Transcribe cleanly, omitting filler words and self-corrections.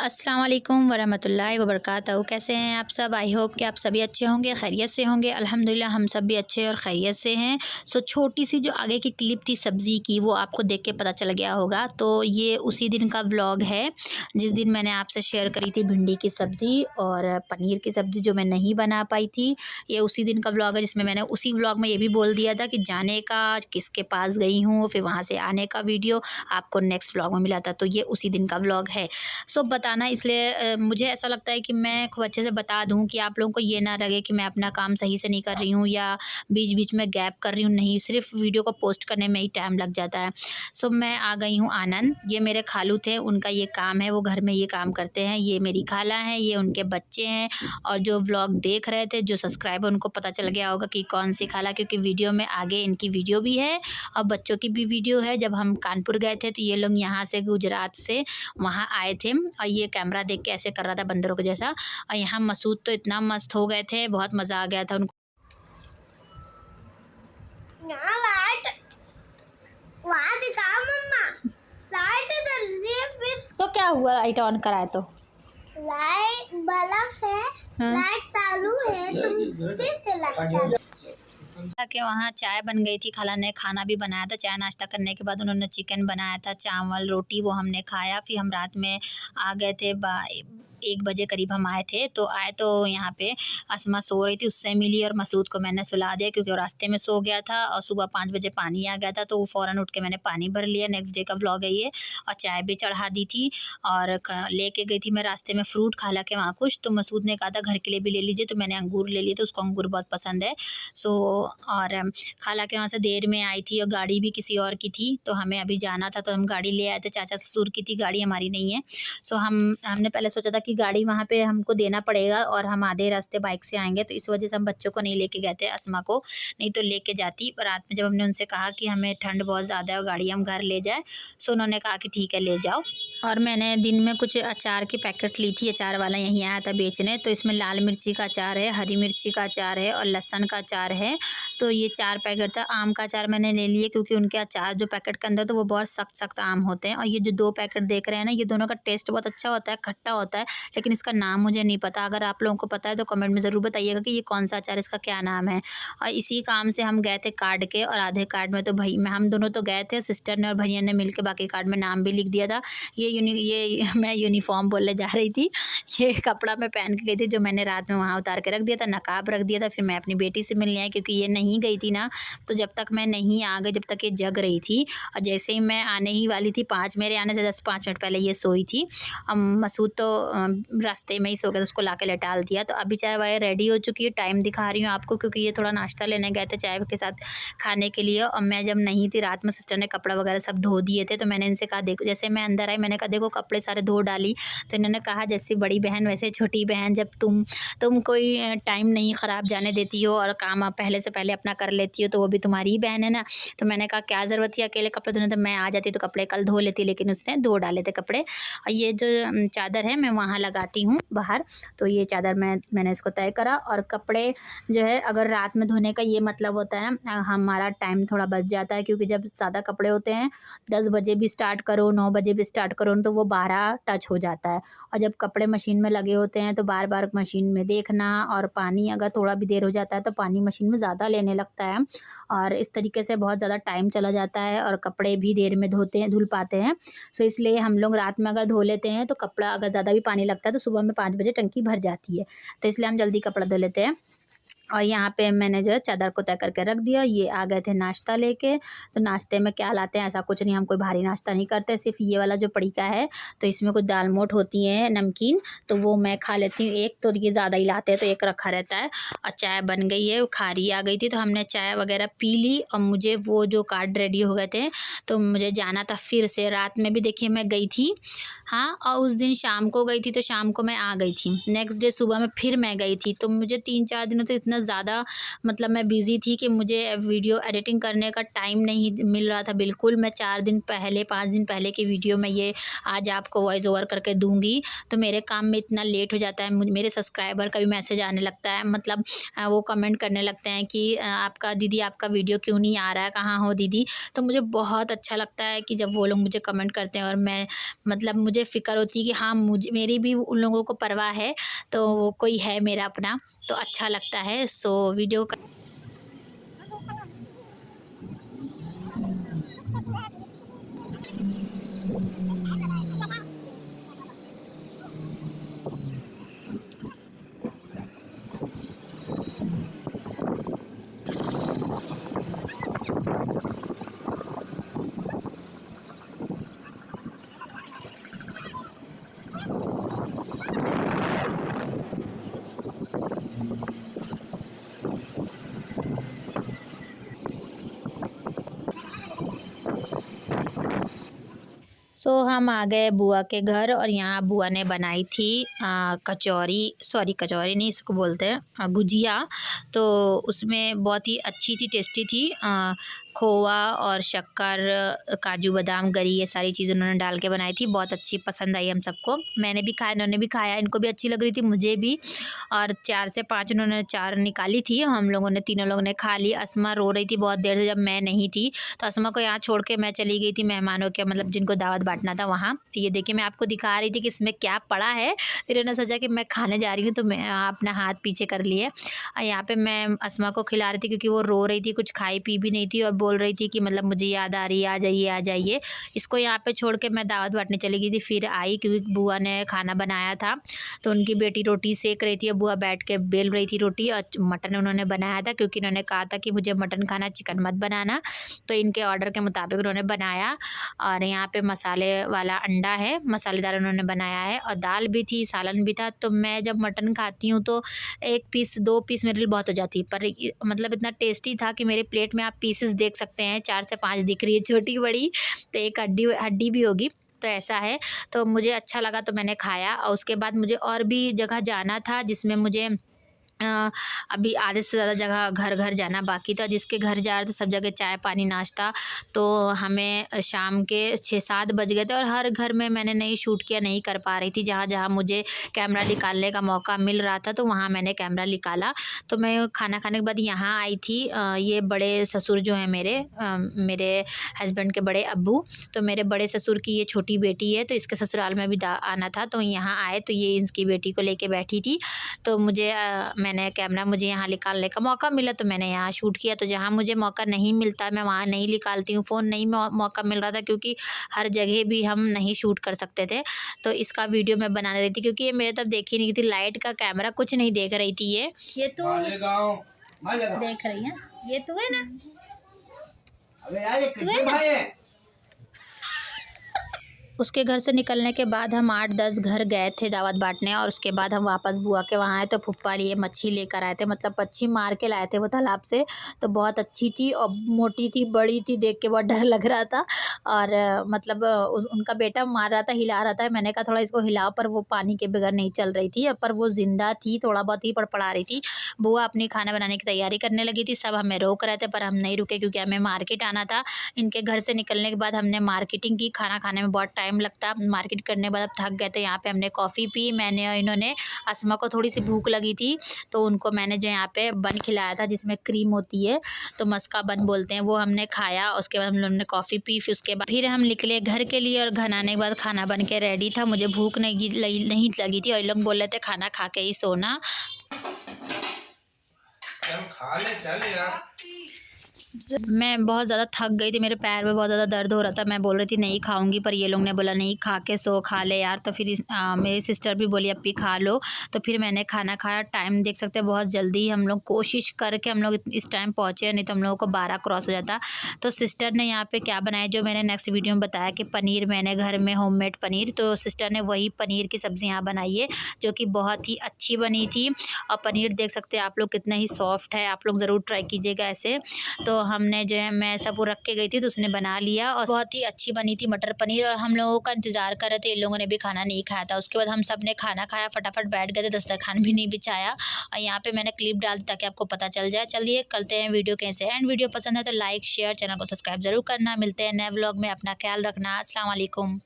अस्सलाम वालेकुम वरहमतुल्लाहि वबरकातुहू। कैसे हैं आप सब? आई होप कि आप सभी अच्छे होंगे, खैरियत से होंगे। अल्हम्दुलिल्लाह हम सब भी अच्छे और खैरियत से हैं। छोटी सी जो आगे की क्लिप थी सब्ज़ी की, वो आपको देख के पता चल गया होगा। तो ये उसी दिन का व्लॉग है जिस दिन मैंने आपसे शेयर करी थी भिंडी की सब्ज़ी और पनीर की सब्ज़ी जो मैं नहीं बना पाई थी। ये उसी दिन का व्लॉग है जिसमें मैंने उसी व्लॉग में ये भी बोल दिया था कि जाने का, किसके पास गई हूँ, फिर वहाँ से आने का वीडियो आपको नेक्स्ट व्लॉग में मिला था। तो ये उसी दिन का व्लॉग है। बताना इसलिए मुझे ऐसा लगता है कि मैं खूब अच्छे से बता दूं कि आप लोगों को ये ना लगे कि मैं अपना काम सही से नहीं कर रही हूँ या बीच बीच में गैप कर रही हूँ। नहीं, सिर्फ वीडियो को पोस्ट करने में ही टाइम लग जाता है। मैं आ गई हूँ आनंद। ये मेरे खालू थे, उनका ये काम है, वो घर में ये काम करते हैं। ये मेरी खाला हैं, ये उनके बच्चे हैं। और जो व्लॉग देख रहे थे, जो सब्सक्राइबर, उनको पता चल गया होगा कि कौन सी खाला, क्योंकि वीडियो में आगे इनकी वीडियो भी है और बच्चों की भी वीडियो है। जब हम कानपुर गए थे तो ये लोग यहाँ से गुजरात से वहाँ आए थे और ये कैमरा देख के ऐसे कर रहा था बंदरों के जैसा। और यहाँ मसूद तो इतना मस्त हो गए थे, बहुत मज़ा आ गया था उनको। तो क्या हुआ लाइट ऑन कराए तो? लाइट बल्ब है। हाँ? लाइट चालू है, तुम फिर से लाइट के वहाँ चाय बन गई थी। खाला ने खाना भी बनाया था। चाय नाश्ता करने के बाद उन्होंने चिकन बनाया था, चावल रोटी, वो हमने खाया। फिर हम रात में आ गए थे 1 बजे करीब हम आए थे। तो आए तो यहाँ पे अस्मा सो रही थी, उससे मिली और मसूद को मैंने सुला दिया क्योंकि वो रास्ते में सो गया था। और सुबह 5 बजे पानी आ गया था तो वो फ़ौरन उठ के मैंने पानी भर लिया। नेक्स्ट डे का व्लॉग है ये। और चाय भी चढ़ा दी थी और लेके गई थी मैं रास्ते में फ्रूट खाला के वहाँ कुछ। तो मसूद ने कहा था घर के लिए भी ले लीजिए, तो मैंने अंगूर ले लिए, तो उसको अंगूर बहुत पसंद है। और खाला के वहाँ से देर में आई थी और गाड़ी भी किसी और की थी, तो हमें अभी जाना था तो हम गाड़ी ले आए थे। चाचा ससुर की थी गाड़ी, हमारी नहीं है। हमने पहले सोचा था कि गाड़ी वहाँ पे हमको देना पड़ेगा और हम आधे रास्ते बाइक से आएंगे, तो इस वजह से हम बच्चों को नहीं लेके गए थे, अस्मा को, नहीं तो लेके जाती। रात में जब हमने उनसे कहा कि हमें ठंड बहुत ज़्यादा है और गाड़ी हम घर ले जाए, उन्होंने कहा कि ठीक है ले जाओ। और मैंने दिन में कुछ अचार की पैकेट ली थी, अचार वाला यहीं आया था बेचने। तो इसमें लाल मिर्ची का अचार है, हरी मिर्ची का अचार है और लहसुन का अचार है। तो ये 4 पैकेट था। आम का अचार मैंने ले लिए क्योंकि उनके अचार जो पैकेट के अंदर तो वो बहुत सख्त सख्त आम होते हैं। और ये जो 2 पैकेट देख रहे हैं ना, ये दोनों का टेस्ट बहुत अच्छा होता है, खट्टा होता है, लेकिन इसका नाम मुझे नहीं पता। अगर आप लोगों को पता है तो कमेंट में ज़रूर बताइएगा कि ये कौन सा अचार, इसका क्या नाम है। और इसी काम से हम गए थे कार्ड के, और आधे कार्ड में तो भाई में हम दोनों तो गए थे, सिस्टर ने और भैया ने मिल के बाकी कार्ड में नाम भी लिख दिया था। ये मैं यूनिफॉर्म बोलने जा रही थी, ये कपड़ा मैं पहन के गई थी जो मैंने रात में वहाँ उतार के रख दिया था, नकाब रख दिया था। फिर मैं अपनी बेटी से मिलने आई क्योंकि ये नहीं गई थी ना, तो जब तक मैं नहीं आ गई, जब तक ये जग रही थी, और जैसे ही मैं आने ही वाली थी, मेरे आने से 10-5 मिनट पहले ये सोई थी। अब मसूद तो रास्ते में ही सो गया, तो उसको ला के लेटाल दिया। तो अभी चाय वाय रेडी हो चुकी है, टाइम दिखा रही हूँ आपको क्योंकि ये थोड़ा नाश्ता लेने गए थे चाय के साथ खाने के लिए। और मैं जब नहीं थी रात में, सिस्टर ने कपड़ा वगैरह सब धो दिए थे, तो मैंने इनसे कहा देखो, जैसे मैं अंदर आई मैंने कहा देखो कपड़े सारे धो डाली। तो इन्होंने कहा जैसे बड़ी बहन वैसे छोटी बहन, जब तुम कोई टाइम नहीं ख़राब जाने देती हो और काम आप पहले से पहले अपना कर लेती हो, तो वो भी तुम्हारी ही बहन है ना। तो मैंने कहा क्या ज़रूरत थी अकेले कपड़े धोने, तो मैं आ जाती तो कपड़े कल धो लेती, लेकिन उसने धो डाले थे कपड़े। और ये जो चादर है मैं वहाँ लगाती हूँ बाहर, तो ये चादर मैंने इसको तय करा। और कपड़े जो है अगर रात में धोने का ये मतलब होता है ना, हमारा टाइम थोड़ा बच जाता है, क्योंकि जब ज़्यादा कपड़े होते हैं 10 बजे भी स्टार्ट करो, 9 बजे भी स्टार्ट करो, तो वो 12 टच हो जाता है। और जब कपड़े मशीन में लगे होते हैं तो बार बार मशीन में देखना, और पानी अगर थोड़ा भी देर हो जाता है तो पानी मशीन में ज़्यादा लेने लगता है, और इस तरीके से बहुत ज़्यादा टाइम चला जाता है और कपड़े भी देर में धुल पाते हैं। इसलिए हम लोग रात में अगर धो लेते हैं तो कपड़ा अगर ज़्यादा भी पानी लगता है तो सुबह में 5 बजे टंकी भर जाती है, तो इसलिए हम जल्दी कपड़ा धो लेते हैं। और यहाँ पे मैंने जो है चादर को तय करके रख दिया। ये आ गए थे नाश्ता लेके, तो नाश्ते में क्या लाते हैं ऐसा कुछ नहीं, हम कोई भारी नाश्ता नहीं करते, सिर्फ ये वाला जो पड़ीका है, तो इसमें कुछ दाल मोठ होती है नमकीन, तो वो मैं खा लेती हूँ एक, तो ये ज़्यादा ही लाते हैं तो एक रखा रहता है। और चाय बन गई है, खारी आ गई थी, तो हमने चाय वगैरह पी ली। और मुझे वो जो कार्ड रेडी हो गए थे तो मुझे जाना था फिर से। रात में भी देखिए मैं गई थी, हाँ, और उस दिन शाम को गई थी, तो शाम को मैं आ गई थी। नेक्स्ट डे सुबह में फिर मैं गई थी, तो मुझे 3-4 दिनों तो इतना इतना ज़्यादा मतलब मैं बिज़ी थी कि मुझे वीडियो एडिटिंग करने का टाइम नहीं मिल रहा था बिल्कुल। मैं 4 दिन पहले 5 दिन पहले की वीडियो मैं ये आज आपको वॉइस ओवर करके दूँगी, तो मेरे काम में इतना लेट हो जाता है। मेरे सब्सक्राइबर का भी मैसेज आने लगता है, मतलब वो कमेंट करने लगते हैं कि आपका दीदी आपका वीडियो क्यों नहीं आ रहा है, कहाँ हो दीदी। तो मुझे बहुत अच्छा लगता है कि जब वो लोग मुझे कमेंट करते हैं और मैं मतलब मुझे फ़िक्र होती है कि हाँ मुझे मेरी भी उन लोगों को परवाह है, तो वो कोई है मेरा अपना, तो अच्छा लगता है। सो वीडियो का हम आ गए बुआ के घर और यहाँ बुआ ने बनाई थी कचौरी, सॉरी कचौरी नहीं इसको बोलते हैं गुजिया। तो उसमें बहुत ही अच्छी थी, टेस्टी थी। खोआ और शक्कर, काजू बादाम, गरी, ये सारी चीज़ें उन्होंने डाल के बनाई थी। बहुत अच्छी पसंद आई हम सबको, मैंने भी खाया, इन्होंने भी खाया, इनको भी अच्छी लग रही थी, मुझे भी। और 4 से 5 उन्होंने 4 निकाली थी, हम लोगों ने तीनों लोगों ने खा ली। अस्मा रो रही थी बहुत देर से जब मैं नहीं थी, तो अस्मा को यहाँ छोड़ के मैं चली गई थी मेहमानों के, मतलब जिनको दावत बांटना था वहाँ। ये देखिए मैं आपको दिखा रही थी कि इसमें क्या पड़ा है, फिर इन्होंने सोचा कि मैं खाने जा रही हूँ, तो मैं अपना हाथ पीछे कर लिए। यहाँ पे मैं अस्मा को खिला रही थी क्योंकि वो रो रही थी, कुछ खाई पी भी नहीं थी और बोल रही थी कि मतलब मुझे याद आ रही है, आ जाइए आ जाइए। इसको यहाँ पे छोड़ के मैं दावत बांटने चली गई थी। फिर आई क्योंकि बुआ ने खाना बनाया था, तो उनकी बेटी रोटी सेक रही थी और बुआ बैठ के बेल रही थी रोटी। और मटन उन्होंने बनाया था क्योंकि इन्होंने कहा था कि मुझे मटन खाना, चिकन मत बनाना, तो इनके ऑर्डर के मुताबिक उन्होंने बनाया। और यहाँ पे मसाले वाला अंडा है, मसालेदार उन्होंने बनाया है, और दाल भी थी, सालन भी था। तो मैं जब मटन खाती हूँ तो 1 पीस 2 पीस मेरे लिए बहुत हो जाती है, पर मतलब इतना टेस्टी था कि मेरे प्लेट में आप पीसेस देख सकते हैं, 4 से 5 दिख रही है छोटी बड़ी, तो एक हड्डी भी होगी, तो ऐसा है। तो मुझे अच्छा लगा तो मैंने खाया। और उसके बाद मुझे और भी जगह जाना था जिसमें मुझे अभी आधे से ज़्यादा जगह घर घर जाना बाकी था। जिसके घर जा रहे थे सब जगह चाय पानी नाश्ता, तो हमें शाम के 6-7 बज गए थे और हर घर में मैंने नहीं शूट किया, नहीं कर पा रही थी। जहाँ जहाँ मुझे कैमरा निकालने का मौका मिल रहा था तो वहाँ मैंने कैमरा निकाला। तो मैं खाना खाने के बाद यहाँ आई थी। ये बड़े ससुर जो हैं मेरे हस्बैंड के बड़े अब्बू, तो मेरे बड़े ससुर की ये छोटी बेटी है, तो इसके ससुराल में भी आना था, तो यहाँ आए तो ये इसकी बेटी को लेके बैठी थी। तो मैंने कैमरा, मुझे यहाँ निकालने का मौका मिला तो मैंने यहाँ शूट किया। तो जहाँ मुझे मौका नहीं मिलता मैं वहाँ नहीं निकालती हूँ, फ़ोन नहीं मौका मिल रहा था क्योंकि हर जगह भी हम नहीं शूट कर सकते थे। तो इसका वीडियो मैं बना रही थी क्योंकि ये मेरे तरफ देख ही नहीं थी, लाइट का कैमरा कुछ नहीं देख रही थी। ये तो देख रही है, ये तू है ना, तू है ना? उसके घर से निकलने के बाद हम 8-10 घर गए थे दावत बांटने, और उसके बाद हम वापस बुआ के वहाँ आए तो फुप्पा लिए मच्छी लेकर आए थे, मतलब मच्छी मार के लाए थे वो तालाब से। तो बहुत अच्छी थी और मोटी थी, बड़ी थी, देख के बहुत डर लग रहा था। और मतलब उनका बेटा मार रहा था, हिला रहा था, मैंने कहा थोड़ा इसको हिलाओ, पर वो पानी के बगैर नहीं चल रही थी, पर वो जिंदा थी, थोड़ा बहुत ही पड़पड़ा रही थी। बुआ अपनी खाना बनाने की तैयारी करने लगी थी, सब हमें रोक रहे थे पर हम नहीं रुके क्योंकि हमें मार्केट आना था। इनके घर से निकलने के बाद हमने मार्केटिंग की, खाना खाने में बहुत टाइम लगता, मार्केट करने के बाद अब थक गए थे। यहाँ पे हमने कॉफ़ी पी, मैंने और इन्होंने। अस्मा को थोड़ी सी भूख लगी थी तो उनको मैंने जो यहाँ पे बन खिलाया था जिसमें क्रीम होती है, तो मस्का बन बोलते हैं, वो हमने खाया। उसके बाद हम लोगों ने कॉफ़ी पी, फिर उसके बाद फिर हम निकले घर के लिए, और घर आने के बाद खाना बन के रेडी था। मुझे भूख नहीं लगी थी और लोग बोल रहे थे खाना खा के ही सोना। खा ले चल यार। मैं बहुत ज़्यादा थक गई थी, मेरे पैर में बहुत ज़्यादा दर्द हो रहा था, मैं बोल रही थी नहीं खाऊंगी, पर ये लोग ने बोला नहीं खा के सो, खा ले यार। तो फिर मेरी सिस्टर भी बोली अब भी खा लो, तो फिर मैंने खाना खाया। टाइम देख सकते हैं बहुत जल्दी हम लोग कोशिश करके हम लोग इस टाइम पहुँचे, नहीं तो हम लोगों को 12 क्रॉस हो जाता। तो सिस्टर ने यहाँ पे क्या बनाया जो मैंने नेक्स्ट वीडियो में बताया कि पनीर, मैंने घर में होममेड पनीर, तो सिस्टर ने वही पनीर की सब्ज़ी यहाँ बनाई है जो कि बहुत ही अच्छी बनी थी। और पनीर देख सकते हैं आप लोग कितना ही सॉफ्ट है, आप लोग ज़रूर ट्राई कीजिएगा ऐसे। तो हमने जो है मैं सब वो रख के गई थी तो उसने बना लिया और बहुत ही अच्छी बनी थी मटर पनीर। और हम लोगों का इंतज़ार कर रहे थे, इन लोगों ने भी खाना नहीं खाया था। उसके बाद हम सब ने खाना खाया, फटाफट बैठ गए थे, दस्तरखान भी नहीं बिछाया। और यहाँ पे मैंने क्लिप डाल दी ताकि आपको पता चल जाए। चलिए करते हैं वीडियो कैसे एंड। वीडियो पसंद है तो लाइक शेयर, चैनल को सब्सक्राइब जरूर करना। मिलते हैं नए व्लॉग में, अपना ख्याल रखना। अस्सलाम वालेकुम।